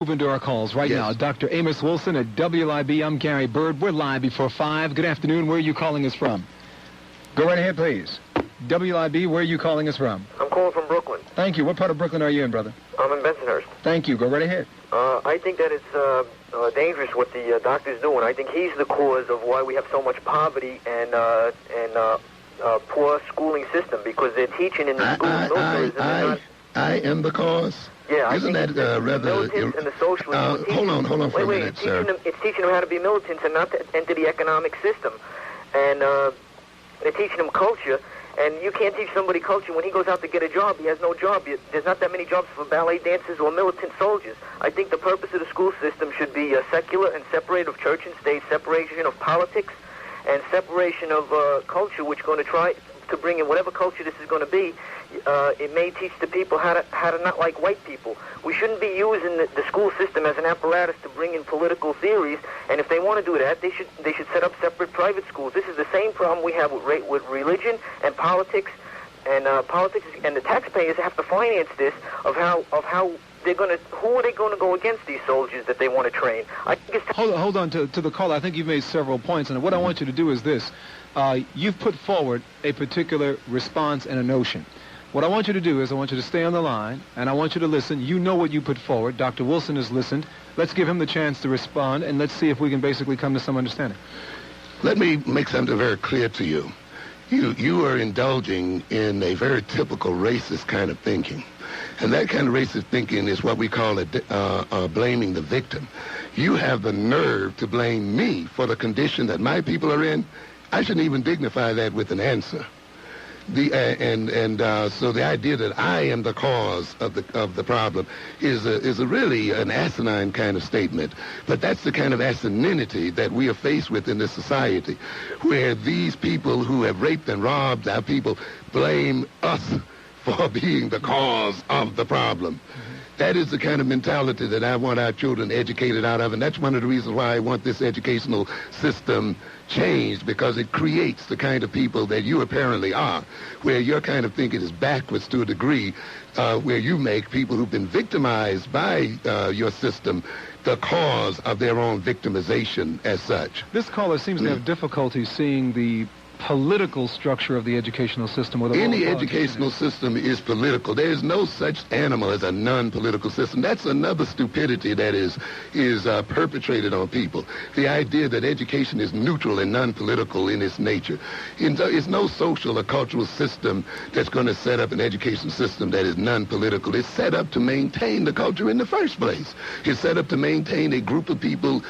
Move into our calls right now. Dr. Amos Wilson at WIB. I'm Gary Bird. We're live before 5. Good afternoon. Where are you calling us from? Go right ahead, please. WIB, where are you calling us from? I'm calling from Brooklyn. Thank you. What part of Brooklyn are you in, brother? I'm in Bensonhurst. Thank you. Go right ahead. I think that it's dangerous what the doctor's doing. I think he's the cause of why we have so much poverty and poor schooling system, because they're teaching in the schools. I am the cause. Yeah, isn't that rather? Militants and the socialists. Hold on for a minute, sir. It's teaching them how to be militants and not to enter the economic system, and they're teaching them culture. And you can't teach somebody culture when he goes out to get a job. He has no job. There's not that many jobs for ballet dancers or militant soldiers. I think the purpose of the school system should be secular and separated of church and state, separation of politics, and separation of culture, which is going to try to bring in whatever culture this is going to be. It may teach the people how to not like white people. We shouldn't be using the school system as an apparatus to bring in political theories. And if they want to do that, they should set up separate private schools. This is the same problem we have with religion and politics, and the taxpayers have to finance this of how they're going to. Who are they going to go against these soldiers that they want to train? I think it's hold on to the caller. I think you've made several points, and what I want you to do is this: you've put forward a particular response and a notion. What I want you to do is I want you to stay on the line, and I want you to listen. You know what you put forward. Dr. Wilson has listened. Let's give him the chance to respond, and let's see if we can basically come to some understanding. Let me make something very clear to you. You are indulging in a very typical racist kind of thinking. And that kind of racist thinking is what we call blaming the victim. You have the nerve to blame me for the condition that my people are in. I shouldn't even dignify that with an answer. So the idea that I am the cause of the problem is a really an asinine kind of statement. But that's the kind of asininity that we are faced with in this society, where these people who have raped and robbed our people blame us for being the cause of the problem. That is the kind of mentality that I want our children educated out of, and that's one of the reasons why I want this educational system changed, because it creates the kind of people that you apparently are, where your kind of thinking is backwards to a degree, where you make people who've been victimized by your system the cause of their own victimization as such. This caller seems to have difficulty seeing the political structure of the educational system. Any educational system is political. There is no such animal as a non-political system. That's another stupidity that is perpetrated on people. The idea that education is neutral and non-political in its nature. It's no social or cultural system that's going to set up an education system that is non-political. It's set up to maintain the culture in the first place. It's set up to maintain a group of people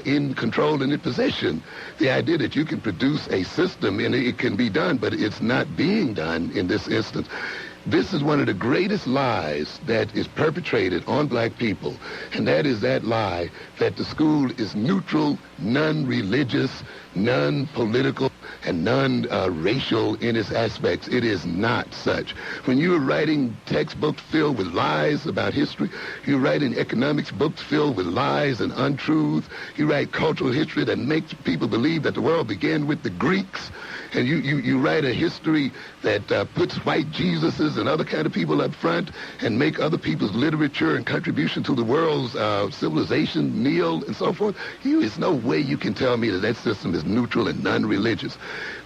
in control and in possession. The idea that you can produce a system, and it can be done, but it's not being done in this instance. This is one of the greatest lies that is perpetrated on black people, and that is that lie that the school is neutral, non-religious, non-political, and non-racial in its aspects. It is not such. When you're writing textbooks filled with lies about history, you're writing economics books filled with lies and untruths, you write cultural history that makes people believe that the world began with the Greeks, and you write a history that puts white Jesuses and other kind of people up front and make other people's literature and contribution to the world's civilization kneel and so forth. There's no way you can tell me that that system is neutral and non-religious.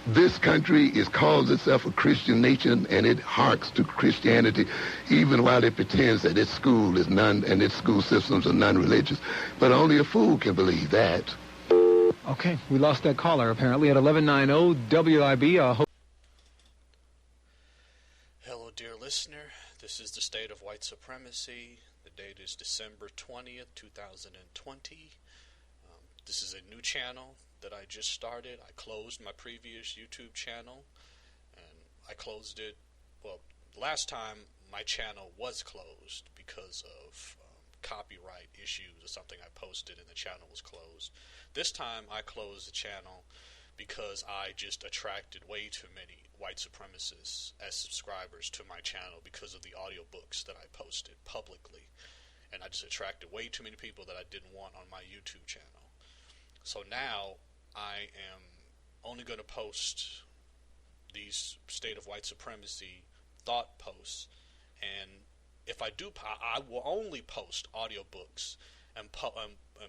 This country calls itself a Christian nation, and it harks to Christianity, even while it pretends that its school is and its school systems are non-religious. But only a fool can believe that. Okay, we lost that caller apparently at 1190 WIB. Hello, dear listener. This is the State of White Supremacy. The date is December 20th, 2020. This is a new channel that I just started. I closed my previous YouTube channel, and I closed it. Well, last time my channel was closed because of copyright issues or something I posted, and the channel was closed. This time I closed the channel because I just attracted way too many white supremacists as subscribers to my channel because of the audiobooks that I posted publicly. And I just attracted way too many people that I didn't want on my YouTube channel. So now I am only going to post these State of White Supremacy thought posts, and if I do, I will only post audiobooks and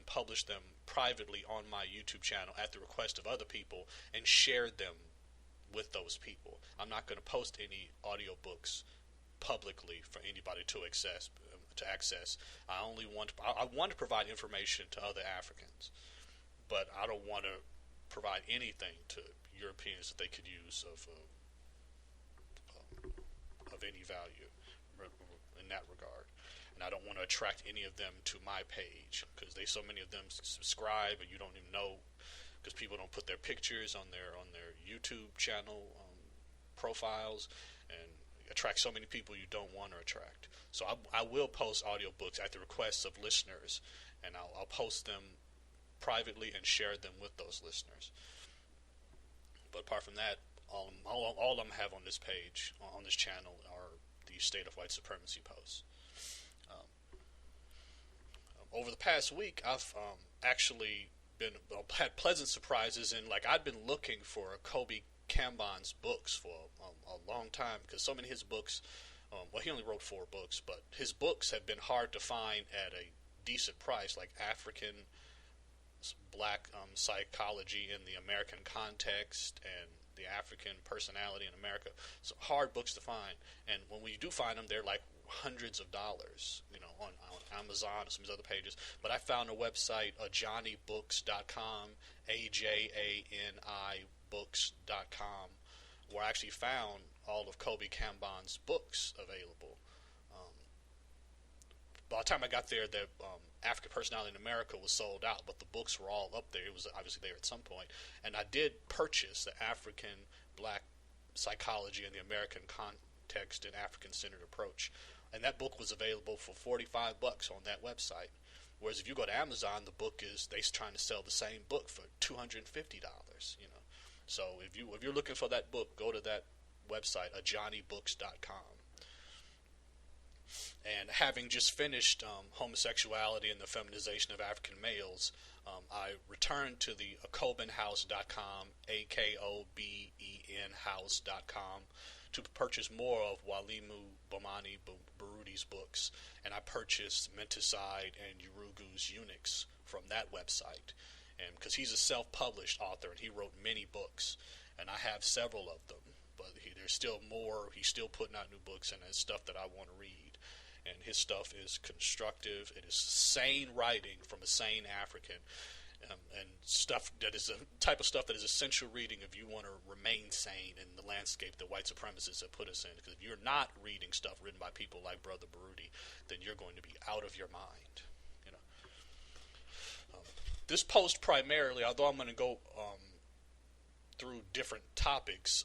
publish them privately on my YouTube channel at the request of other people and share them with those people. I'm not going to post any audiobooks publicly for anybody to access. I want to provide information to other Africans, but I don't want to provide anything to Europeans that they could use of any value in that regard. And I don't want to attract any of them to my page because so many of them subscribe and you don't even know, because people don't put their pictures on their YouTube channel profiles, and attract so many people you don't want to attract. So I will post audiobooks at the request of listeners, and I'll post them privately and share them with those listeners. But apart from that, all I'm have on this page, on this channel, are the State of White Supremacy posts. Over the past week, I've actually had pleasant surprises in, like, I'd been looking for Kobe Kamban's books for a long time, because so many of his books, he only wrote 4 books, but his books have been hard to find at a decent price, like African Black Psychology in the American Context and the African Personality in America. So hard books to find, and when we do find them, they're like hundreds of dollars, on Amazon and some of these other pages. But I found a website, ajanibooks.com, AJANI books.com, where I actually found all of Kobe Kamban's books available. By the time I got there, the African Personality in America was sold out, but the books were all up there. It was obviously there at some point. And I did purchase the African Black Psychology in the American Context and African-Centered Approach. And that book was available for $45 on that website. Whereas if you go to Amazon, the book they're trying to sell the same book for $250, So if you're looking for that book, go to that website, ajanibooks.com. And having just finished Homosexuality and the Feminization of African Males, I returned to the akobenhouse.com, AKOBEN house.com, to purchase more of Walimu Bomani Baruti's books. And I purchased Menticide and Urugu's Eunuchs from that website. And because he's a self-published author and he wrote many books, and I have several of them, but there's still more. He's still putting out new books, and it's stuff that I want to read. And his stuff is constructive. It is sane writing from a sane African, and stuff that is a type of stuff that is essential reading if you want to remain sane in the landscape that white supremacists have put us in. Because if you're not reading stuff written by people like Brother Baruti, then you're going to be out of your mind. This post primarily, although I'm going to go through different topics,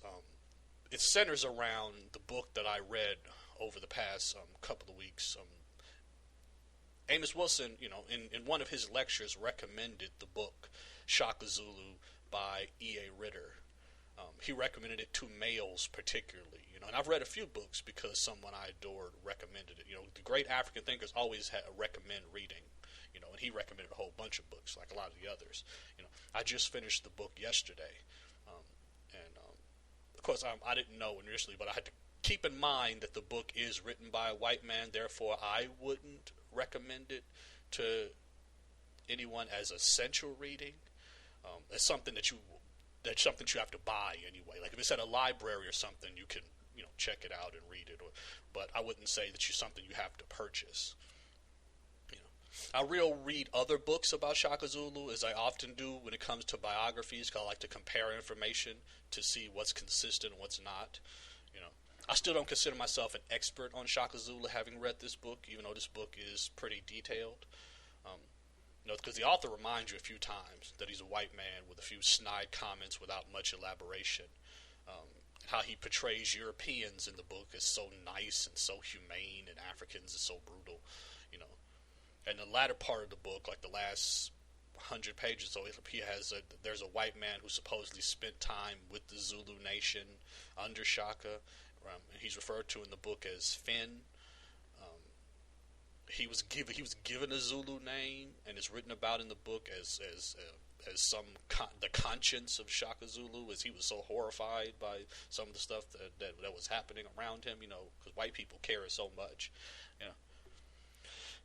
it centers around the book that I read over the past couple of weeks. Amos Wilson, in one of his lectures, recommended the book Shaka Zulu by E.A. Ritter. He recommended it to males particularly, and I've read a few books because someone I adored recommended it. The great African thinkers always recommend reading, and he recommended a whole bunch of books like a lot of the others. I just finished the book yesterday, and of course I didn't know initially, but I had to keep in mind that the book is written by a white man, therefore I wouldn't recommend it to anyone as essential reading. It's something that's something that you have to buy anyway. Like if it's at a library or something, you can check it out and read it. But I wouldn't say that something you have to purchase. I will read other books about Shaka Zulu, as I often do when it comes to biographies, because I like to compare information to see what's consistent and what's not. I still don't consider myself an expert on Shaka Zulu, having read this book, even though this book is pretty detailed. Because the author reminds you a few times that he's a white man with a few snide comments without much elaboration. How he portrays Europeans in the book is so nice and so humane, and Africans is so brutal. And the latter part of the book, like the last 100 pages, so there's a white man who supposedly spent time with the Zulu nation under Shaka. He's referred to in the book as Finn. He was given a Zulu name, and it's written about in the book as the conscience of Shaka Zulu, as he was so horrified by some of the stuff that was happening around him, because white people care so much,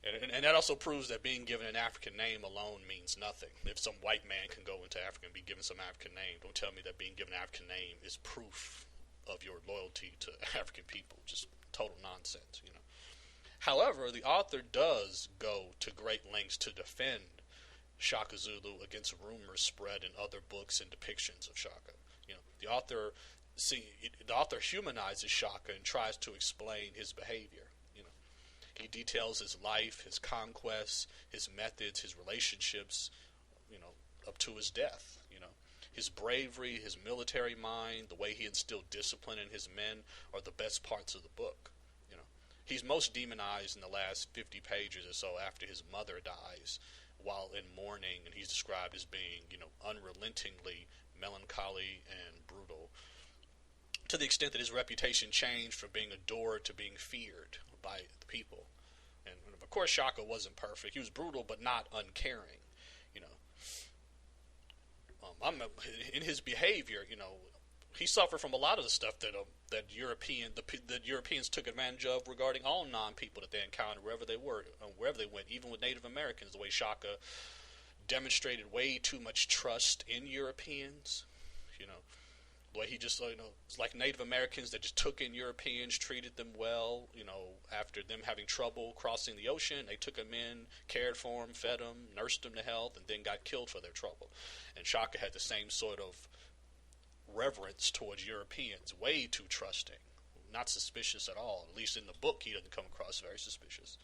And that also proves that being given an African name alone means nothing. If some white man can go into Africa and be given some African name, don't tell me that being given an African name is proof of your loyalty to African people. Just total nonsense, However, the author does go to great lengths to defend Shaka Zulu against rumors spread in other books and depictions of Shaka. The author humanizes Shaka and tries to explain his behavior. He details his life, his conquests, his methods, his relationships, up to his death. His bravery, his military mind, the way he instilled discipline in his men are the best parts of the book. He's most demonized in the last 50 pages or so after his mother dies, while in mourning, and he's described as being, unrelentingly melancholy and brutal, to the extent that his reputation changed from being adored to being feared by the people. And of course, Shaka wasn't perfect. He was brutal, but not uncaring. In his behavior, he suffered from a lot of the stuff that Europeans took advantage of regarding all non-people that they encountered wherever they went, even with Native Americans. The way Shaka demonstrated way too much trust in Europeans, the way he just, it's like Native Americans that just took in Europeans, treated them well, after them having trouble crossing the ocean, they took them in, cared for them, fed them, nursed them to health, and then got killed for their trouble. And Shaka had the same sort of reverence towards Europeans, way too trusting, not suspicious at all. At least in the book, he doesn't come across very suspicious.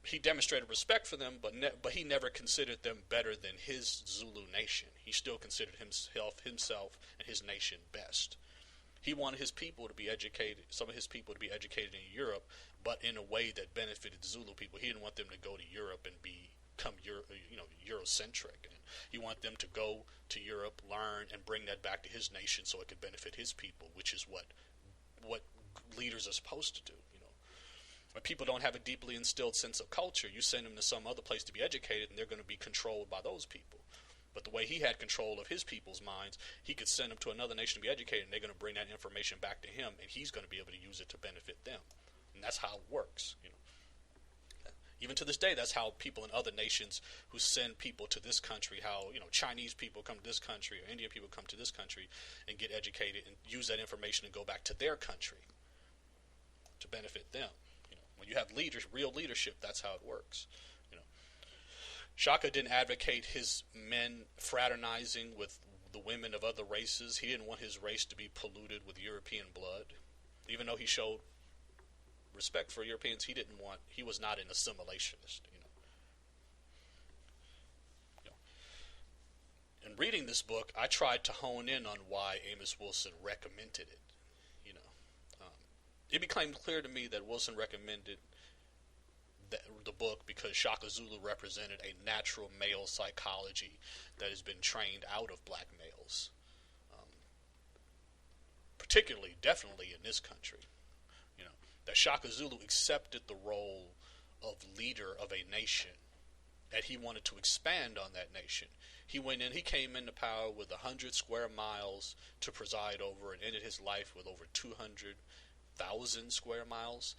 He demonstrated respect for them, but he never considered them better than his Zulu nation. He still considered himself and his nation best. He wanted his people to be educated, some of his people to be educated in Europe, but in a way that benefited Zulu people. He didn't want them to go to Europe and become Eurocentric. And he wanted them to go to Europe, learn, and bring that back to his nation so it could benefit his people, which is what leaders are supposed to do. When people don't have a deeply instilled sense of culture, you send them to some other place to be educated, and they're going to be controlled by those people. But the way he had control of his people's minds, he could send them to another nation to be educated, and they're going to bring that information back to him, and he's going to be able to use it to benefit them. And that's how it works. Even to this day, that's how people in other nations who send people to this country, how Chinese people come to this country or Indian people come to this country and get educated and use that information and go back to their country to benefit them. When you have real leadership, that's how it works. Shaka didn't advocate his men fraternizing with the women of other races. He didn't want his race to be polluted with European blood. Even though he showed respect for Europeans, he was not an assimilationist. In reading this book, I tried to hone in on why Amos Wilson recommended it. It became clear to me that Wilson recommended the book because Shaka Zulu represented a natural male psychology that has been trained out of black males, definitely in this country. That Shaka Zulu accepted the role of leader of a nation, and he wanted to expand on that nation. He came into power with 100 square miles to preside over, and ended his life with over 200,000 square miles.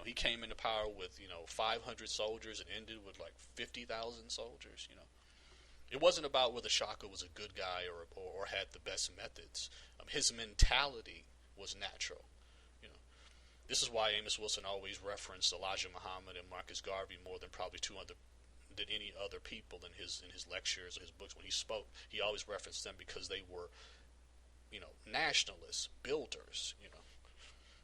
He came into power with 500 soldiers and ended with like 50,000 soldiers. It wasn't about whether Shaka was a good guy or had the best methods. His mentality was natural. This is why Amos Wilson always referenced Elijah Muhammad and Marcus Garvey more than probably than any other people in his lectures or his books. When he spoke, he always referenced them because they were, nationalists, builders.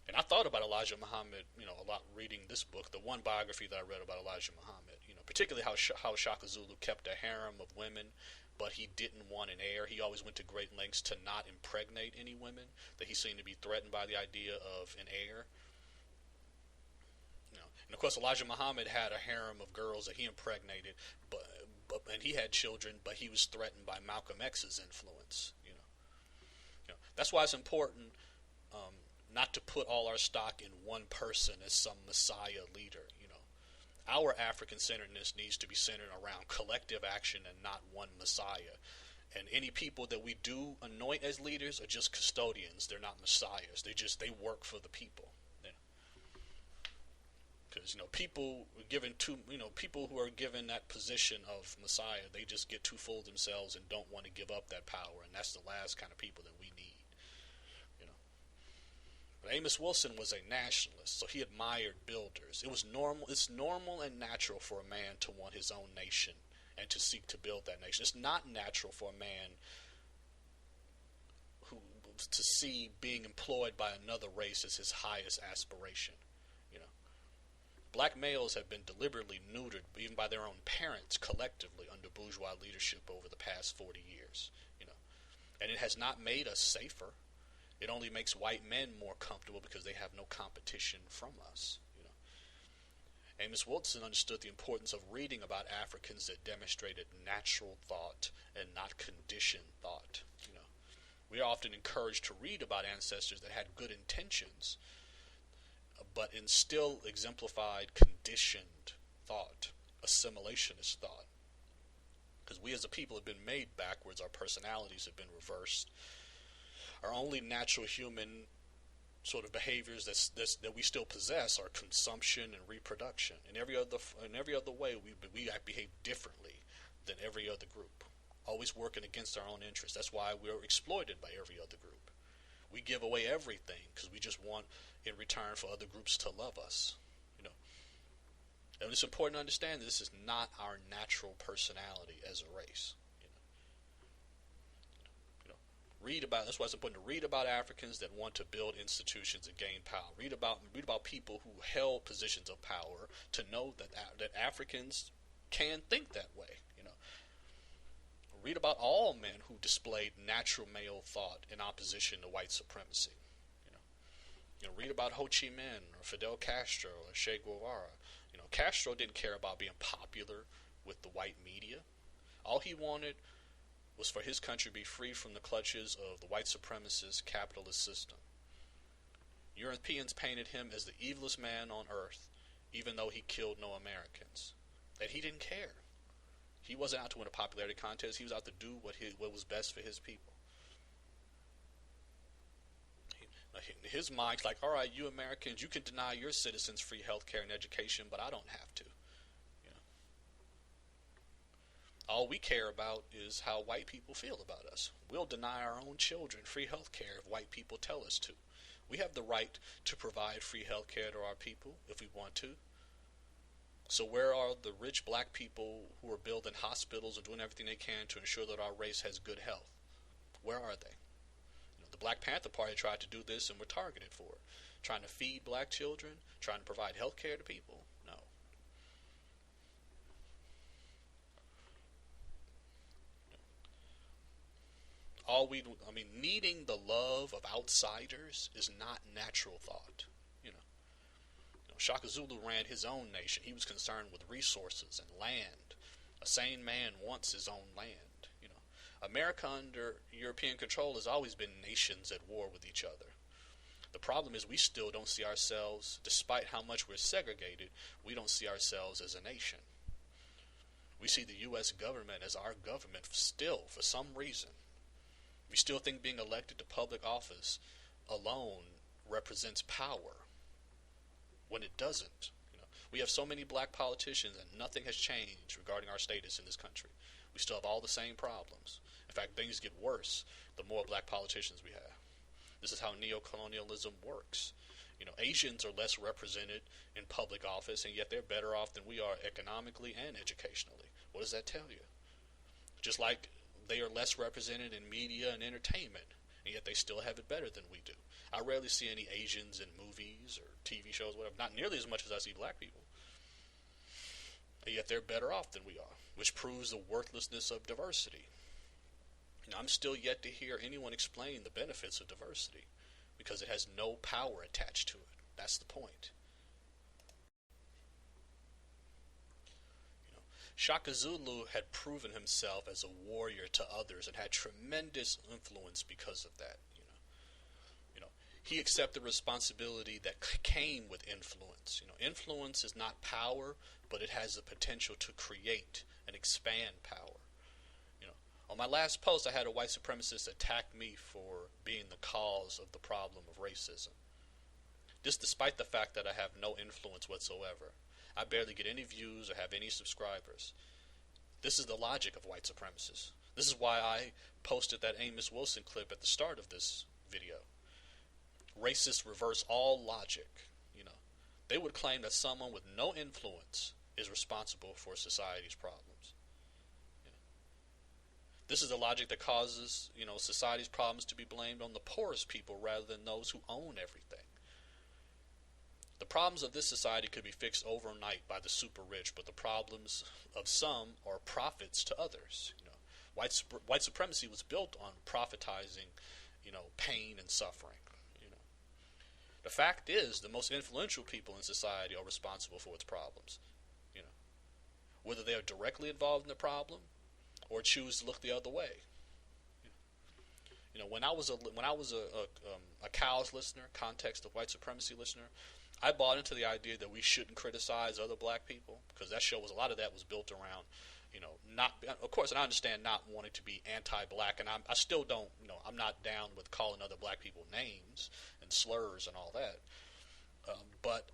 And I thought about Elijah Muhammad, a lot reading this book. The one biography that I read about Elijah Muhammad, particularly how Shaka Zulu kept a harem of women, but he didn't want an heir. He always went to great lengths to not impregnate any women. That he seemed to be threatened by the idea of an heir. And of course, Elijah Muhammad had a harem of girls that he impregnated, and he had children, but he was threatened by Malcolm X's influence. That's why it's important not to put all our stock in one person as some messiah leader. our African-centeredness needs to be centered around collective action and not one messiah. And any people that we do anoint as leaders are just custodians. They're not messiahs. They work for the people. Because people people who are given that position of messiah, they just get too full of themselves and don't want to give up that power. And that's the last kind of people that we need. But Amos Wilson was a nationalist, so he admired builders. It's normal and natural for a man to want his own nation and to seek to build that nation. It's not natural for a man to see being employed by another race as his highest aspiration. Black males have been deliberately neutered, even by their own parents, collectively under bourgeois leadership over the past 40 years. And it has not made us safer. It only makes white men more comfortable because they have no competition from us. Amos Wilson understood the importance of reading about Africans that demonstrated natural thought and not conditioned thought. We are often encouraged to read about ancestors that had good intentions, but still exemplified conditioned thought, assimilationist thought. Because we as a people have been made backwards, our personalities have been reversed. Our only natural human sort of behaviors that we still possess are consumption and reproduction. In every other way, we behave differently than every other group, always working against our own interests. That's why we're exploited by every other group. We give away everything because we just want in return for other groups to love us. And it's important to understand that this is not our natural personality as a race. That's why it's important to read about Africans that want to build institutions and gain power. Read about people who held positions of power to know that Africans can think that way. Read about all men who displayed natural male thought in opposition to white supremacy. Read about Ho Chi Minh or Fidel Castro or Che Guevara. Castro didn't care about being popular with the white media. All he wanted was for his country to be free from the clutches of the white supremacist capitalist system. Europeans painted him as the evilest man on earth, even though he killed no Americans. And he didn't care. He wasn't out to win a popularity contest. He was out to do what was best for his people. His mind's like, all right, you Americans, you can deny your citizens free health care and education, but I don't have to. All we care about is how white people feel about us. We'll deny our own children free health care if white people tell us to. We have the right to provide free health care to our people if we want to. So where are the rich black people who are building hospitals and doing everything they can to ensure that our race has good health? Where are they? The Black Panther Party tried to do this and were targeted for it. Trying to feed black children, trying to provide health care to people. No. Needing the love of outsiders is not natural thought. Shaka Zulu ran his own nation. He was concerned with resources and land. A sane man wants his own land. America under European control has always been nations at war with each other. The problem is we still don't see ourselves, despite how much we're segregated, we don't see ourselves as a nation. We see the U.S. government as our government still, for some reason. We still think being elected to public office alone represents power, when it doesn't. We have so many black politicians and nothing has changed regarding our status in this country. We still have all the same problems. In fact, things get worse the more black politicians we have. This is how neocolonialism works. Asians are less represented in public office, and yet they're better off than we are economically and educationally. What does that tell you? Just like they are less represented in media and entertainment, and yet they still have it better than we do. I rarely see any Asians in movies or TV shows, whatever. Not nearly as much as I see black people. And yet they're better off than we are, which proves the worthlessness of diversity. I'm still yet to hear anyone explain the benefits of diversity, because it has no power attached to it. That's the point. Shaka Zulu had proven himself as a warrior to others and had tremendous influence because of that. he accepted responsibility that came with influence. Influence is not power, but it has the potential to create and expand power. On my last post, I had a white supremacist attack me for being the cause of the problem of racism. This despite the fact that I have no influence whatsoever. I barely get any views or have any subscribers. This is the logic of white supremacists. This is why I posted that Amos Wilson clip at the start of this video. Racists reverse all logic. They would claim that someone with no influence is responsible for society's problems. This is the logic that causes, society's problems to be blamed on the poorest people rather than those who own everything. The problems of this society could be fixed overnight by the super rich, but the problems of some are profits to others. White supremacy was built on profitizing, pain and suffering. The fact is, the most influential people in society are responsible for its problems. Whether they are directly involved in the problem or choose to look the other way. When I was a cows listener, context of white supremacy listener, I bought into the idea that we shouldn't criticize other black people, because that show was, a lot of that was built around, not, of course, and I understand not wanting to be anti-black, and I still don't, I'm not down with calling other black people names and slurs and all that, but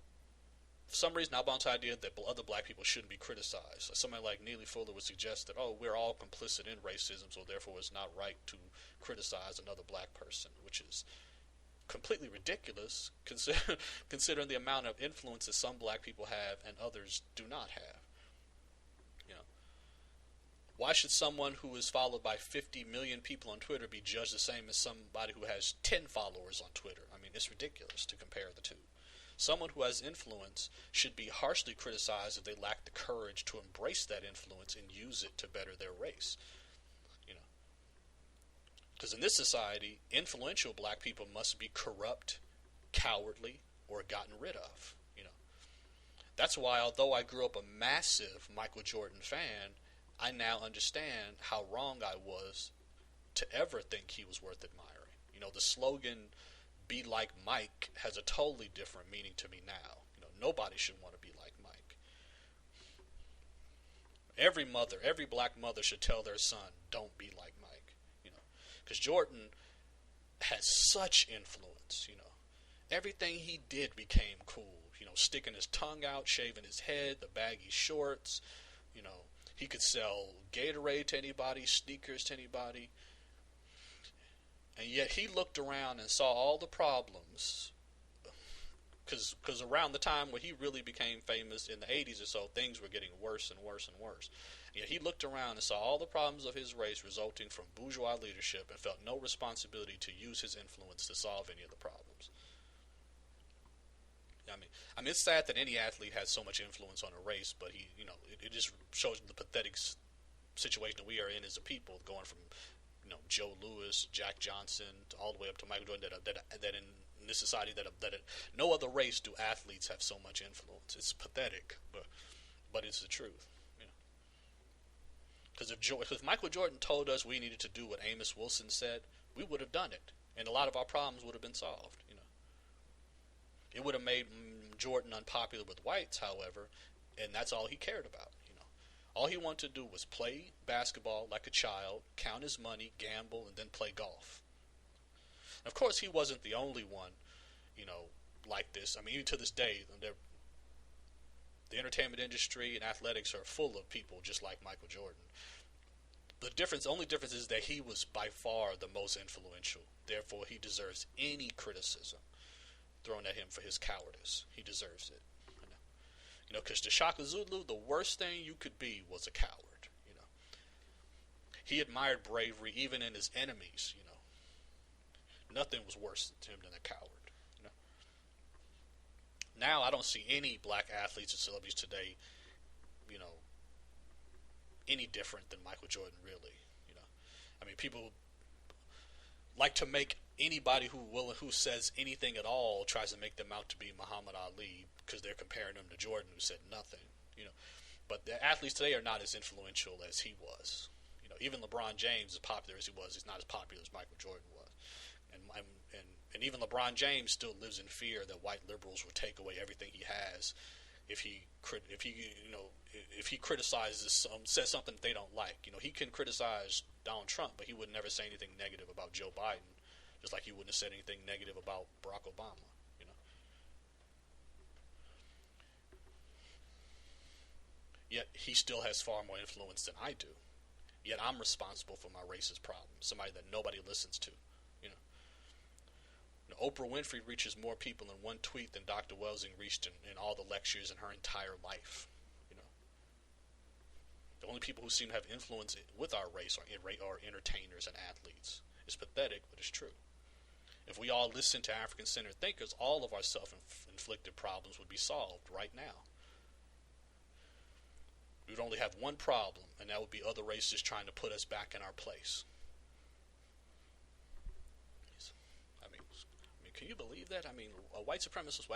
for some reason, I bought into the idea that other black people shouldn't be criticized. So somebody like Neely Fuller would suggest that, we're all complicit in racism, so therefore it's not right to criticize another black person, which is completely ridiculous, considering the amount of influence that some black people have and others do not have. Why should someone who is followed by 50 million people on Twitter be judged the same as somebody who has 10 followers on Twitter? I mean, it's ridiculous to compare the two. Someone who has influence should be harshly criticized if they lack the courage to embrace that influence and use it to better their race. Because in this society, influential black people must be corrupt, cowardly, or gotten rid of. That's why, although I grew up a massive Michael Jordan fan, I now understand how wrong I was to ever think he was worth admiring. The slogan, "Be like Mike," has a totally different meaning to me now. Nobody should want to be like Mike. Every mother, every black mother should tell their son, don't be like Mike. Because Jordan has such influence. Everything he did became cool. Sticking his tongue out, shaving his head, the baggy shorts. He could sell Gatorade to anybody, sneakers to anybody. And yet he looked around and saw all the problems. Because around the time when he really became famous in the 80s or so, things were getting worse and worse and worse. Yet he looked around and saw all the problems of his race resulting from bourgeois leadership and felt no responsibility to use his influence to solve any of the problems. I mean, it's sad that any athlete has so much influence on a race, but it just shows the pathetic situation that we are in as a people, going from, Joe Louis, Jack Johnson, all the way up to Michael Jordan, that in this society that no other race do athletes have so much influence. It's pathetic, but it's the truth. Because if Michael Jordan told us we needed to do what Amos Wilson said, we would have done it, and a lot of our problems would have been solved. It would have made Jordan unpopular with whites, however, and that's all he cared about. All he wanted to do was play basketball like a child, count his money, gamble, and then play golf. And of course, he wasn't the only one, like this. I mean, even to this day, the entertainment industry and athletics are full of people just like Michael Jordan. The only difference is that he was by far the most influential. Therefore, he deserves any criticism thrown at him for his cowardice. He deserves it. Because to SHAKA ZULU, the worst thing you could be was a coward. He admired bravery even in his enemies. Nothing was worse to him than a coward. Now I don't see any black athletes or celebrities today, any different than Michael Jordan, really. I mean, people like to make anybody who says anything at all tries to make them out to be Muhammad Ali because they're comparing him to Jordan, who said nothing. But the athletes today are not as influential as he was. Even LeBron James, as popular as he was, he's not as popular as Michael Jordan was. And And even LeBron James still lives in fear that white liberals will take away everything he has if he criticizes says something they don't like. He can criticize Donald Trump, but he would never say anything negative about Joe Biden, just like he wouldn't have said anything negative about Barack Obama. Yet he still has far more influence than I do. Yet I'm responsible for my racist problem, somebody that nobody listens to. Oprah Winfrey reaches more people in one tweet than Dr. Welsing reached in all the lectures in her entire life. The only people who seem to have influence with our race are entertainers and athletes. It's pathetic, but it's true. If we all listened to African-centered thinkers, all of our self-inflicted problems would be solved right now. We would only have one problem, and that would be other races trying to put us back in our place. Can you believe that? White supremacists will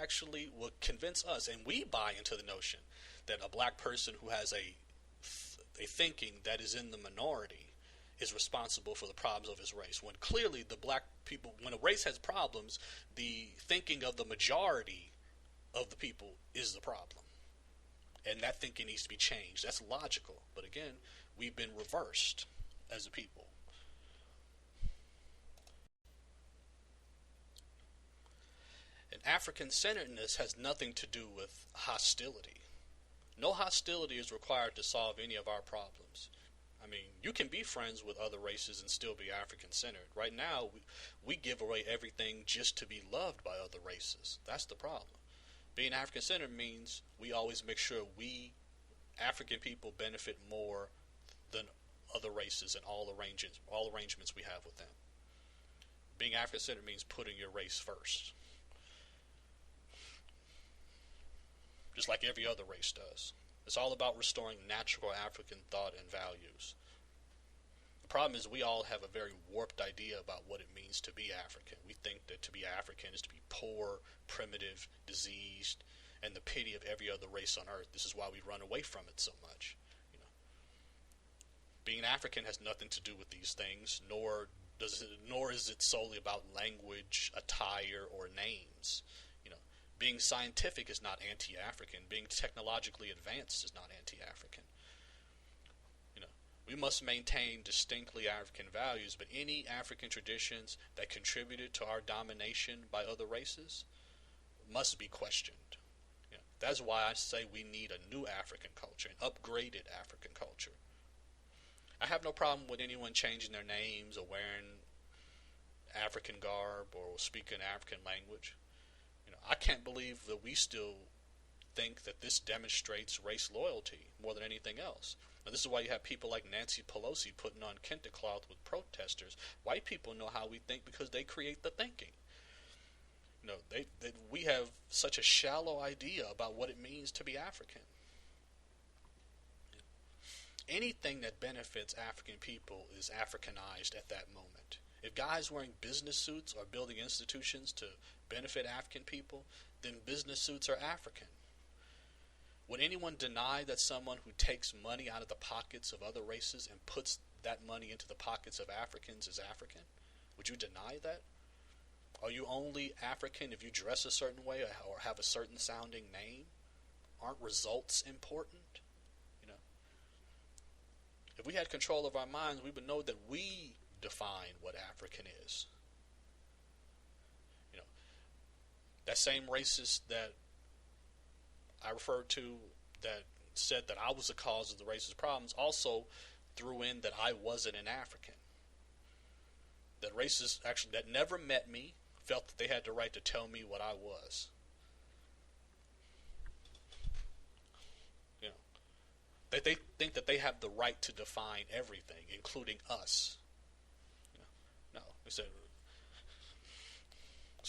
actually will convince us, and we buy into the notion that a black person who has a thinking that is in the minority is responsible for the problems of his race. When clearly the black people, when a race has problems, the thinking of the majority of the people is the problem. And that thinking needs to be changed. That's logical. But again, we've been reversed as a people. And African-centeredness has nothing to do with hostility. No hostility is required to solve any of our problems. You can be friends with other races and still be African-centered. Right now, we give away everything just to be loved by other races. That's the problem. Being African-centered means we always make sure we, African people, benefit more than other races and all arrangements we have with them. Being African-centered means putting your race first. Just like every other race does. It's all about restoring natural African thought and values. The problem is we all have a very warped idea about what it means to be African. We think that to be African is to be poor, primitive, diseased, and the pity of every other race on earth. This is why we run away from it so much. Being African has nothing to do with these things, nor is it solely about language, attire, or names. Being scientific is not anti-African. Being technologically advanced is not anti-African. We must maintain distinctly African values, but any African traditions that contributed to our domination by other races must be questioned. That's why I say we need a new African culture, an upgraded African culture. I have no problem with anyone changing their names or wearing African garb or speaking African language. I can't believe that we still think that this demonstrates race loyalty more than anything else. Now, this is why you have people like Nancy Pelosi putting on kente cloth with protesters. White people know how we think because they create the thinking. We have such a shallow idea about what it means to be African. Anything that benefits African people is Africanized at that moment. If guys wearing business suits are building institutions to benefit African people, then business suits are African. Would anyone deny that someone who takes money out of the pockets of other races and puts that money into the pockets of Africans is African? Would you deny that? Are you only African if you dress a certain way or have a certain sounding name? Aren't results important? If we had control of our minds, we would know that we define what African is. That same racist that I referred to that said that I was the cause of the racist problems also threw in that I wasn't an African. That racists actually that never met me felt that they had the right to tell me what I was. That they think that they have the right to define everything, including us. No, so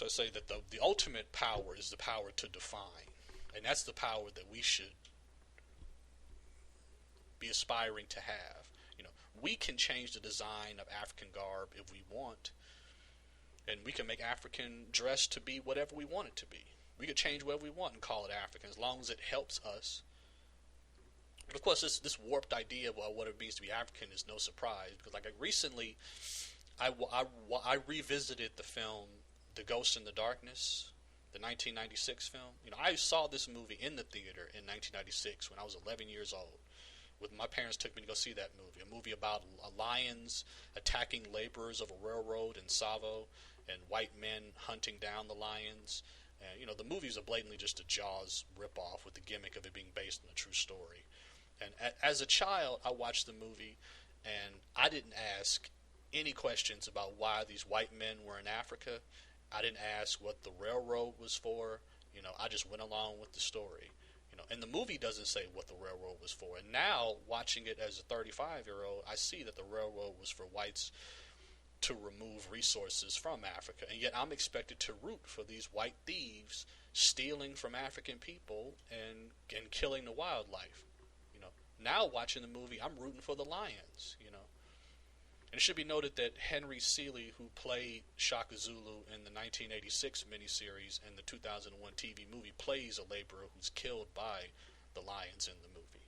I say that the ultimate power is the power to define, and that's the power that we should be aspiring to have. We can change the design of African garb if we want, and we can make African dress to be whatever we want it to be. We could change whatever we want and call it African as long as it helps us. But of course, this warped idea of what it means to be African is no surprise, because recently I revisited the film The Ghost in the Darkness, the 1996 film. I saw this movie in the theater in 1996 when I was 11 years old. My parents took me to go see that movie, a movie about lions attacking laborers of a railroad in Savo and white men hunting down the lions. And, the movies are blatantly just a Jaws ripoff with the gimmick of it being based on a true story. And as a child, I watched the movie, and I didn't ask any questions about why these white men were in Africa. I didn't ask what the railroad was for. I just went along with the story. And the movie doesn't say what the railroad was for. And now, watching it as a 35-year-old, I see that the railroad was for whites to remove resources from Africa. And yet I'm expected to root for these white thieves stealing from African people and killing the wildlife. Now watching the movie, I'm rooting for the lions, And it should be noted that Henry Seeley, who played Shaka Zulu in the 1986 miniseries and the 2001 TV movie, plays a laborer who's killed by the lions in the movie.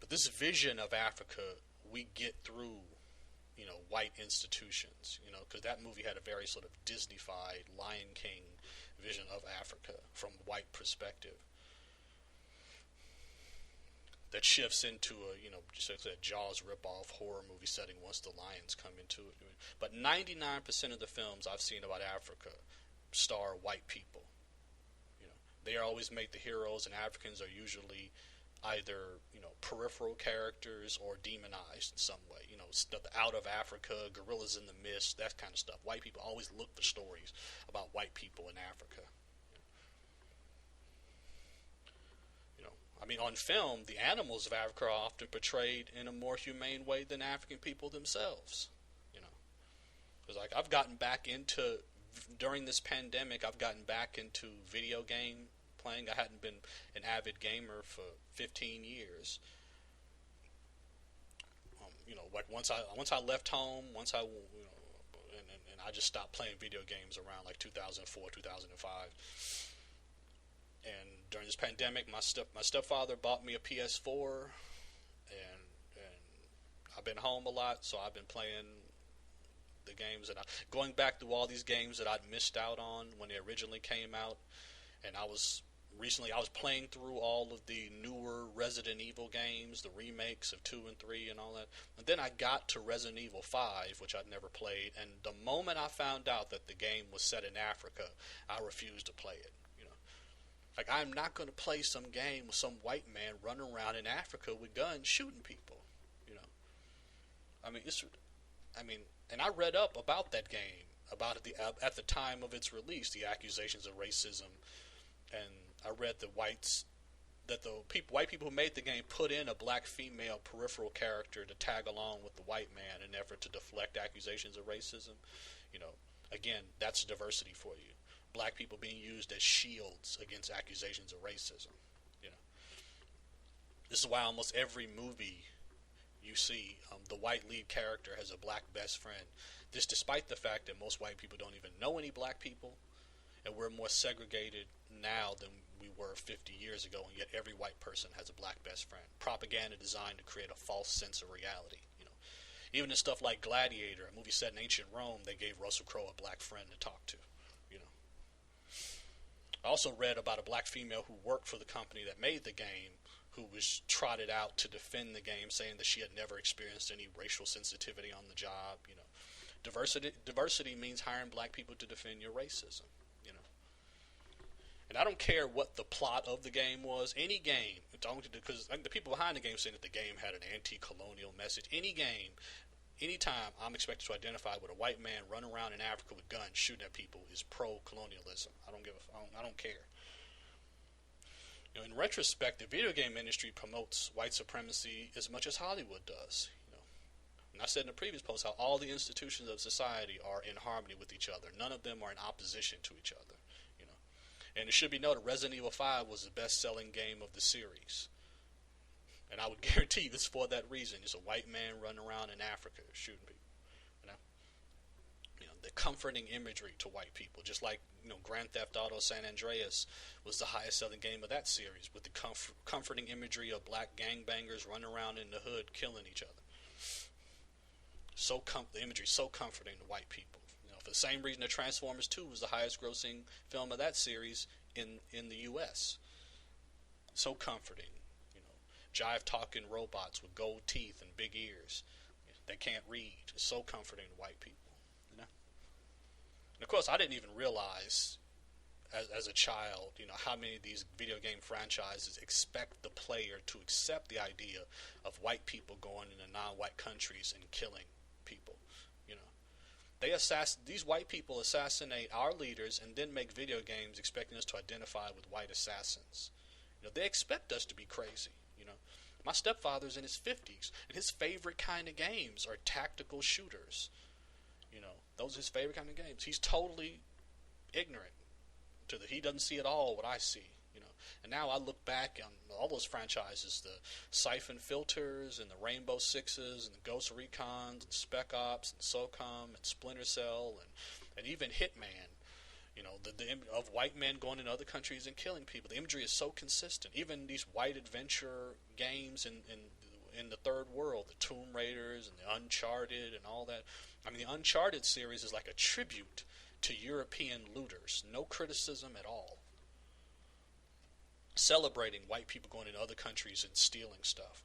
But this vision of Africa we get through, white institutions, because that movie had a very sort of Disney-fied Lion King vision of Africa from a white perspective. That shifts into a, just like a Jaws ripoff horror movie setting once the lions come into it. But 99% of the films I've seen about Africa star white people. They always make the heroes, and Africans are usually either, peripheral characters or demonized in some way. Stuff out of Africa, gorillas in the mist, that kind of stuff. White people always look for stories about white people in Africa. On film, the animals of Africa are often portrayed in a more humane way than African people themselves. Because I've gotten back into, during this pandemic, I've gotten back into video game playing. I hadn't been an avid gamer for 15 years. Once I left home, and I just stopped playing video games around like 2004, 2005. And during this pandemic, my stepfather bought me a PS4, and I've been home a lot, so I've been playing the games, and going back through all these games that I'd missed out on when they originally came out. And I was playing through all of the newer Resident Evil games, the remakes of 2 and 3 and all that. And then I got to Resident Evil 5, which I'd never played, and the moment I found out that the game was set in Africa, I refused to play it. I'm not going to play some game with some white man running around in Africa with guns shooting people. And I read up about that game, about it at the time of its release, the accusations of racism, and I read that white people who made the game put in a black female peripheral character to tag along with the white man in an effort to deflect accusations of racism. Again, that's diversity for you. Black people being used as shields against accusations of racism. This is why almost every movie you see, the white lead character has a black best friend. This despite the fact that most white people don't even know any black people, and we're more segregated now than we were 50 years ago, and yet every white person has a black best friend. Propaganda designed to create a false sense of reality. Even in stuff like Gladiator, a movie set in ancient Rome, they gave Russell Crowe a black friend to talk to. I also read about a black female who worked for the company that made the game, who was trotted out to defend the game, saying that she had never experienced any racial sensitivity on the job. Diversity means hiring black people to defend your racism. And I don't care what the plot of the game was. Any game, because the people behind the game saying that the game had an anti-colonial message. Any game, anytime I'm expected to identify with a white man running around in Africa with guns shooting at people is pro-colonialism. I don't care. In retrospect, the video game industry promotes white supremacy as much as Hollywood does. And I said in the previous post how all the institutions of society are in harmony with each other. None of them are in opposition to each other. And it should be noted, Resident Evil 5 was the best-selling game of the series. And I would guarantee you it's for that reason. It's a white man running around in Africa shooting people. The comforting imagery to white people, just like Grand Theft Auto San Andreas was the highest-selling game of that series, with the comforting imagery of black gangbangers running around in the hood killing each other. The imagery is so comforting to white people. For the same reason that Transformers 2 was the highest grossing film of that series in the U.S. So comforting. Jive talking robots with gold teeth and big ears that can't read. It's so comforting to white people. And of course, I didn't even realize as a child, how many of these video game franchises expect the player to accept the idea of white people going into non-white countries and killing people. These white people assassinate our leaders and then make video games expecting us to identify with white assassins. They expect us to be crazy. My stepfather's in his 50s, and his favorite kind of games are tactical shooters. Those are his favorite kind of games. He's totally ignorant he doesn't see at all what I see. And now I look back on all those franchises, the Siphon Filters and the Rainbow Sixes and the Ghost Recons and Spec Ops and SOCOM and Splinter Cell and even Hitman. Of white men going into other countries and killing people. The imagery is so consistent. Even these white adventure games in the third world, the Tomb Raiders and the Uncharted and all that. The Uncharted series is like a tribute to European looters. No criticism at all. Celebrating white people going into other countries and stealing stuff.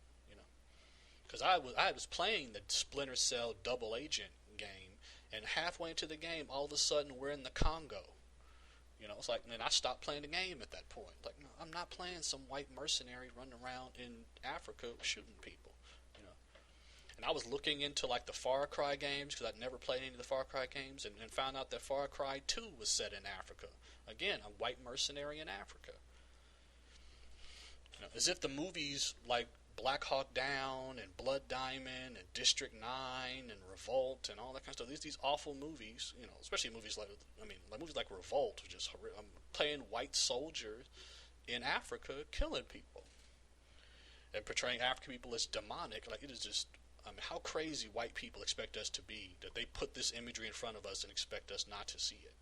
Because I was playing the Splinter Cell Double Agent game, and halfway into the game, all of a sudden we're in the Congo. It's like, and I stopped playing the game at that point. Like, no, I'm not playing some white mercenary running around in Africa shooting people. And I was looking into like the Far Cry games because I'd never played any of the Far Cry games, and found out that Far Cry 2 was set in Africa. Again, a white mercenary in Africa. As if the movies like Black Hawk Down and Blood Diamond and District 9 and Revolt and all that kind of stuff. These awful movies, especially movies like movies like Revolt, which is playing white soldiers in Africa killing people and portraying African people as demonic. Like, it is just, how crazy white people expect us to be that they put this imagery in front of us and expect us not to see it.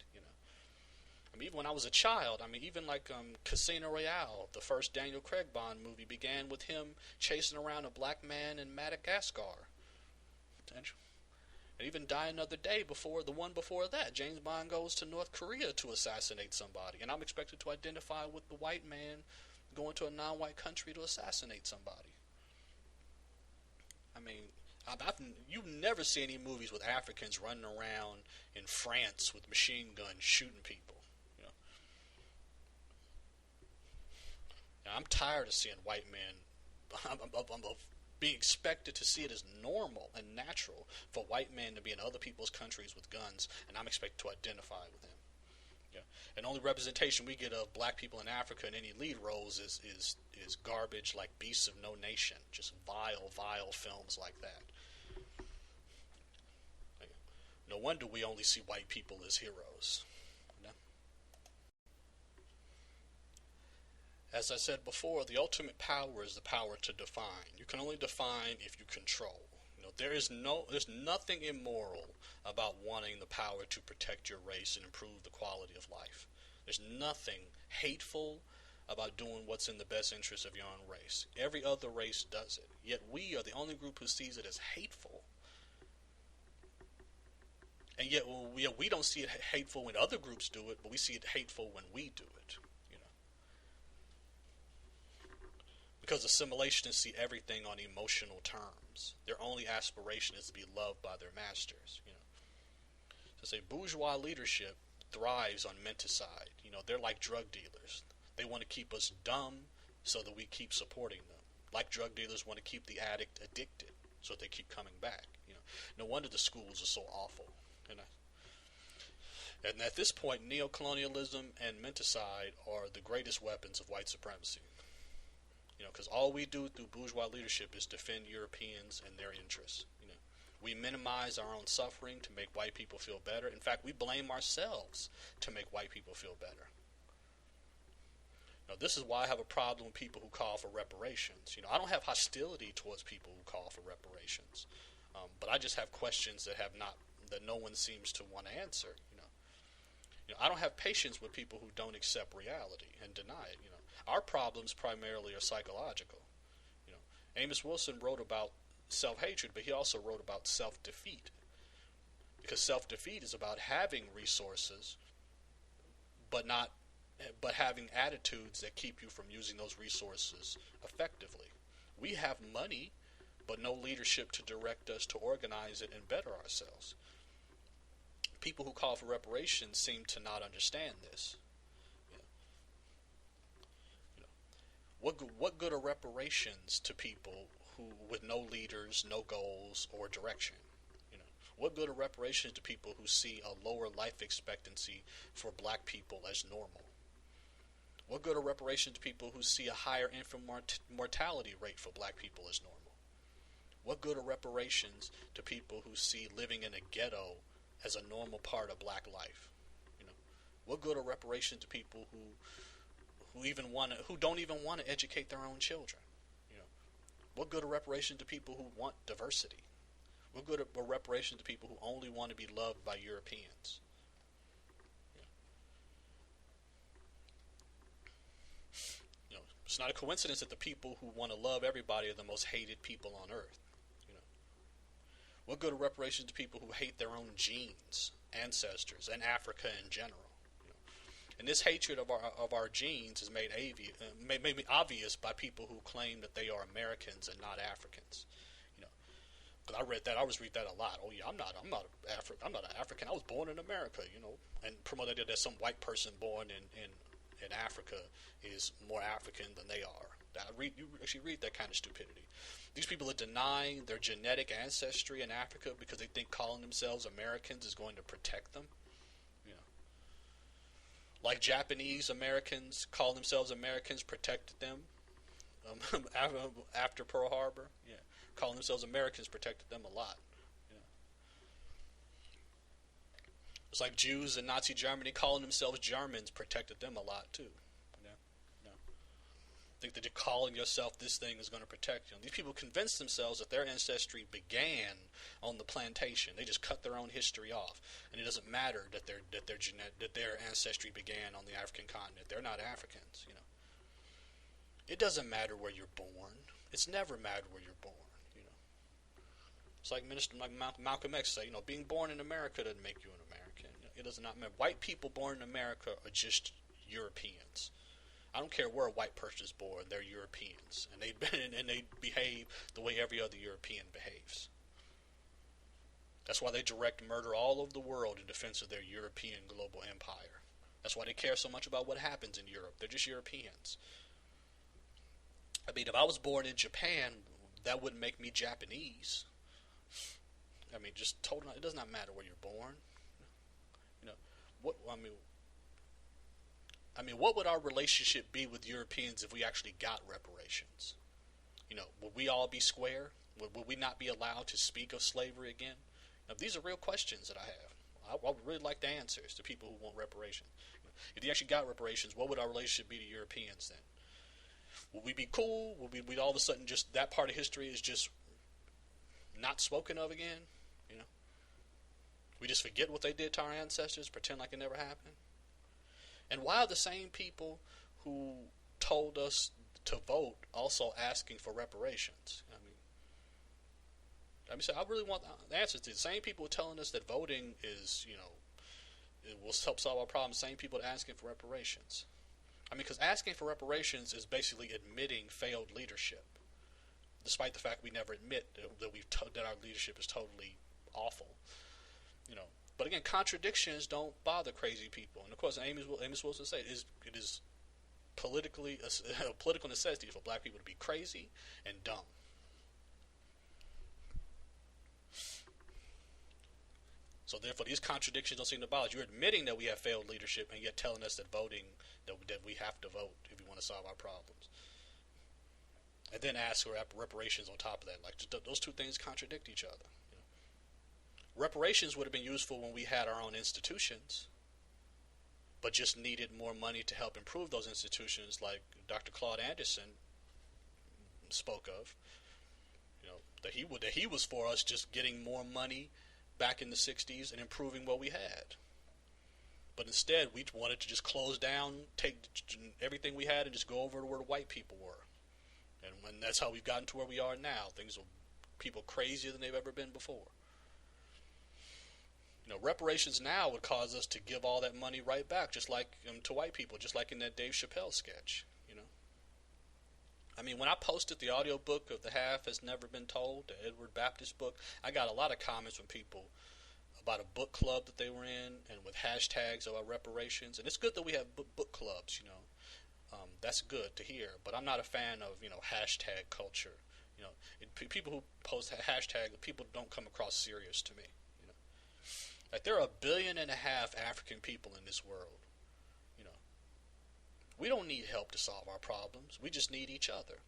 Even when I was a child, even like Casino Royale, the first Daniel Craig Bond movie, began with him chasing around a black man in Madagascar. And even Die Another Day, the one before that, James Bond goes to North Korea to assassinate somebody, and I'm expected to identify with the white man going to a non-white country to assassinate somebody. You never see any movies with Africans running around in France with machine guns shooting people. I'm tired of seeing white men. I'm being expected to see it as normal and natural for white men to be in other people's countries with guns, and I'm expected to identify with them. And only representation we get of black people in Africa in any lead roles is garbage like Beasts of No Nation, just vile films like that. No wonder we only see white people as heroes. As I said before, the ultimate power is the power to define. You can only define if you control. There's nothing immoral about wanting the power to protect your race and improve the quality of life. There's nothing hateful about doing what's in the best interest of your own race. Every other race does it. Yet we are the only group who sees it as hateful. And yet we don't see it hateful when other groups do it, but we see it hateful when we do it. Because assimilationists see everything on emotional terms. Their only aspiration is to be loved by their masters. So say bourgeois leadership thrives on menticide. They're like drug dealers. They want to keep us dumb so that we keep supporting them. Like drug dealers want to keep the addict addicted so that they keep coming back. No wonder the schools are so awful. And at this point, neocolonialism and menticide are the greatest weapons of white supremacy. Because all we do through bourgeois leadership is defend Europeans and their interests. We minimize our own suffering to make white people feel better. In fact, we blame ourselves to make white people feel better. This is why I have a problem with people who call for reparations. I don't have hostility towards people who call for reparations, but I just have questions that no one seems to want to answer. I don't have patience with people who don't accept reality and deny it. Our problems primarily are psychological. Amos Wilson wrote about self-hatred, but he also wrote about self-defeat. Because self-defeat is about having resources, but having attitudes that keep you from using those resources effectively. We have money, but no leadership to direct us to organize it and better ourselves. People who call for reparations seem to not understand this. What good are reparations to people who with no leaders, no goals, or direction? What good are reparations to people who see a lower life expectancy for black people as normal? What good are reparations to people who see a higher infant mortality rate for black people as normal? What good are reparations to people who see living in a ghetto as a normal part of black life? What good are reparations to people who don't even want to educate their own children? What good are reparations to people who want diversity? What good are reparations to people who only want to be loved by Europeans? It's not a coincidence that the people who want to love everybody are the most hated people on earth. What good are reparations to people who hate their own genes, ancestors, and Africa in general? And this hatred of our genes is made obvious by people who claim that they are Americans and not Africans. Because I read that, I always read that a lot. Oh yeah, I'm not an African. I was born in America, and promote the idea that some white person born in Africa is more African than they are. You actually read that kind of stupidity. These people are denying their genetic ancestry in Africa because they think calling themselves Americans is going to protect them. Like Japanese Americans call themselves Americans protected them after Pearl Harbor. Yeah, calling themselves Americans protected them a lot. It's like Jews in Nazi Germany calling themselves Germans protected them a lot too. Think that you're calling yourself this thing is going to protect you. These people convince themselves that their ancestry began on the plantation. They just cut their own history off, and it doesn't matter that their ancestry began on the African continent. They're not Africans. It doesn't matter where you're born. It's never mattered where you're born. It's like Malcolm X said. Being born in America doesn't make you an American. It does not matter. White people born in America are just Europeans. I don't care where a white person is born; they're Europeans, and they behave the way every other European behaves. That's why they direct murder all over the world in defense of their European global empire. That's why they care so much about what happens in Europe. They're just Europeans. I mean, if I was born in Japan, that wouldn't make me Japanese. I mean, just totally. It does not matter where you're born. What would our relationship be with Europeans if we actually got reparations? Would we all be square? Would we not be allowed to speak of slavery again? Now, these are real questions that I have. I would really like the answers to people who want reparations. If they actually got reparations, what would our relationship be to Europeans then? Would we be cool? Would we all of a sudden just that part of history is just not spoken of again? We just forget what they did to our ancestors, pretend like it never happened? And why are the same people who told us to vote also asking for reparations? I really want the answers. The same people telling us that voting is, it will help solve our problems. Same people asking for reparations. Because asking for reparations is basically admitting failed leadership, despite the fact we never admit that our leadership is totally awful. But again, contradictions don't bother crazy people. And of course, Amos Wilson said it is political necessity for black people to be crazy and dumb. So therefore, these contradictions don't seem to bother. You're admitting that we have failed leadership, and yet telling us that that we have to vote if we want to solve our problems. And then ask for reparations on top of that. Like, those two things contradict each other. Reparations would have been useful when we had our own institutions, but just needed more money to help improve those institutions, like Dr. Claude Anderson spoke of. That he was for us just getting more money back in the 60s and improving what we had. But instead, we wanted to just close down, take everything we had, and just go over to where the white people were. And that's how we've gotten to where we are now. Things are people crazier than they've ever been before. You know, reparations now would cause us to give all that money right back, just like to white people, just like in that Dave Chappelle sketch. You know, I mean, when I posted the audiobook of The Half Has Never Been Told, the Edward Baptist book, I got a lot of comments from people about a book club that they were in, and with hashtags about reparations. And it's good that we have book clubs. You know, that's good to hear. But I'm not a fan of hashtag culture. You know, people who post hashtag, people don't come across serious to me. Like, there are 1.5 billion African people in this world. You know, we don't need help to solve our problems. We just need each other.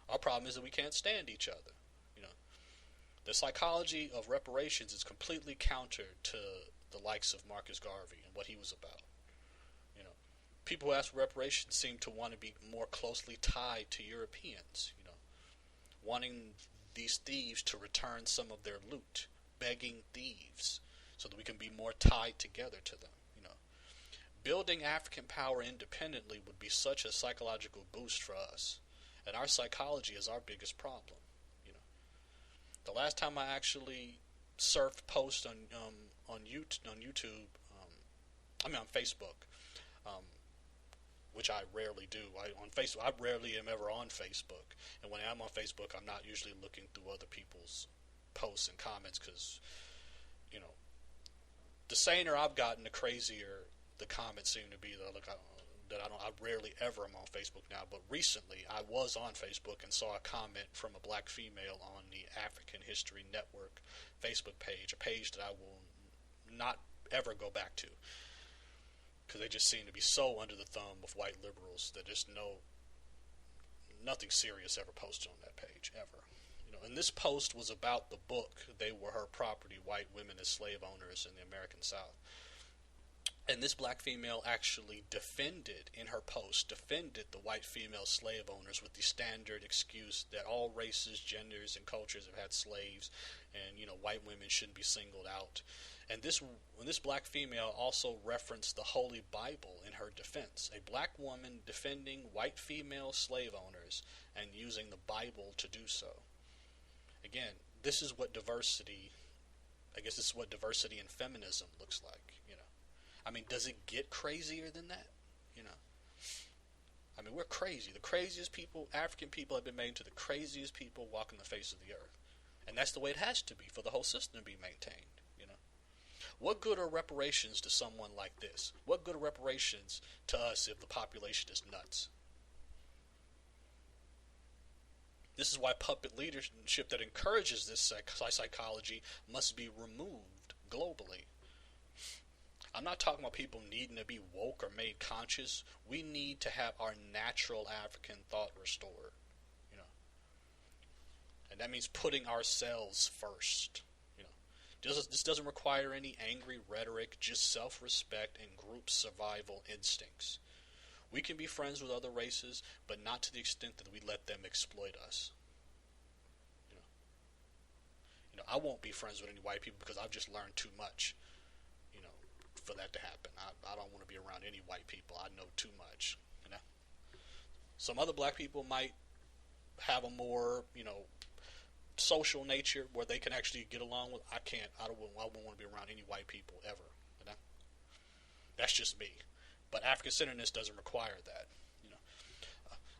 Our problem is that we can't stand each other. You know, the psychology of reparations is completely counter to the likes of Marcus Garvey and what he was about. You know, people who ask for reparations seem to want to be more closely tied to Europeans. You know, wanting these thieves to return some of their loot, begging thieves, so that we can be more tied together to them. You know, building African power independently would be such a psychological boost for us, and our psychology is our biggest problem. You know, the last time I actually surfed posts on YouTube, on Facebook, which I rarely do. I rarely am ever on Facebook, and when I'm on Facebook, I'm not usually looking through other people's posts and comments because, you know, the saner I've gotten, the crazier the comments seem to be. I rarely ever am on Facebook now, but recently I was on Facebook and saw a comment from a black female on the African History Network Facebook page, a page that I will not ever go back to because they just seem to be so under the thumb of white liberals that there's nothing serious ever posted on that page, ever. And this post was about the book, They Were Her Property, White Women as Slave Owners in the American South. And this black female actually defended the white female slave owners with the standard excuse that all races, genders, and cultures have had slaves, and, white women shouldn't be singled out. And this black female also referenced the Holy Bible in her defense. A black woman defending white female slave owners and using the Bible to do so. Again, this is what diversity and feminism looks like, I mean, does it get crazier than that? I mean, we're crazy. The craziest people, African people, have been made into the craziest people walking the face of the earth. And that's the way it has to be for the whole system to be maintained, What good are reparations to someone like this? What good are reparations to us if the population is nuts? This is why puppet leadership that encourages this psychology must be removed globally. I'm not talking about people needing to be woke or made conscious. We need to have our natural African thought restored, And that means putting ourselves first, This doesn't require any angry rhetoric, just self-respect and group survival instincts. We can be friends with other races, but not to the extent that we let them exploit us. I won't be friends with any white people because I've just learned too much, for that to happen. I don't want to be around any white people. I know too much, Some other black people might have a more, social nature where they can actually get along with. I wouldn't want to be around any white people ever, That's just me. But African-centeredness doesn't require that.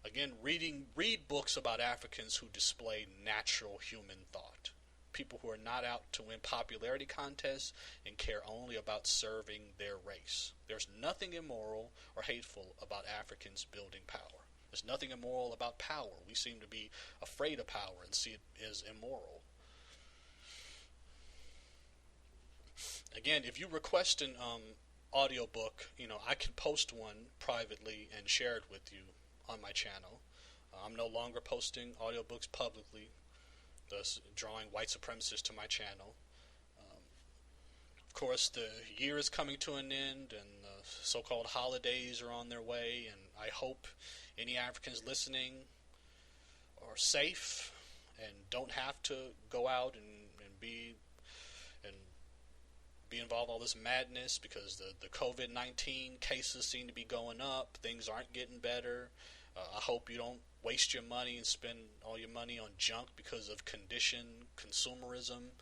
Again, read books about Africans who display natural human thought. People who are not out to win popularity contests and care only about serving their race. There's nothing immoral or hateful about Africans building power. There's nothing immoral about power. We seem to be afraid of power and see it as immoral. Again, if you request an audiobook, I can post one privately and share it with you on my channel. I'm no longer posting audiobooks publicly, thus drawing white supremacists to my channel. Of course, the year is coming to an end, and the so-called holidays are on their way, and I hope any Africans listening are safe and don't have to go out and be involved in all this madness, because the COVID-19 cases seem to be going up. Things aren't getting better. I hope you don't waste your money and spend all your money on junk because of conditioned consumerism.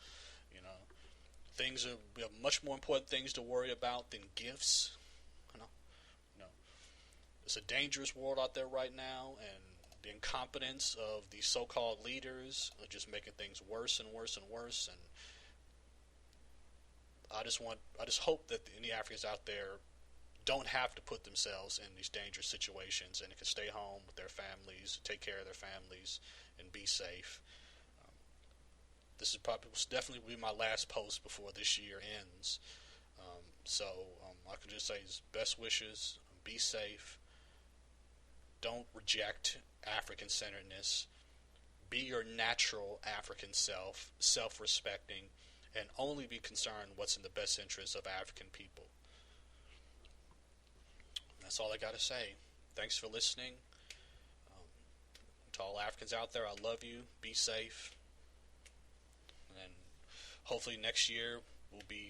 You know, we have much more important things to worry about than gifts. You know, you know, it's a dangerous world out there right now, and the incompetence of these so-called leaders are just making things worse and worse and worse. And I just hope that any Africans out there don't have to put themselves in these dangerous situations, and they can stay home with their families, take care of their families, and be safe. This is probably definitely be my last post before this year ends. So I can just say best wishes, be safe, don't reject African-centeredness, be your natural African self, self-respecting, and only be concerned what's in the best interest of African people. That's all I got to say. Thanks for listening. To all Africans out there, I love you. Be safe. And hopefully next year will be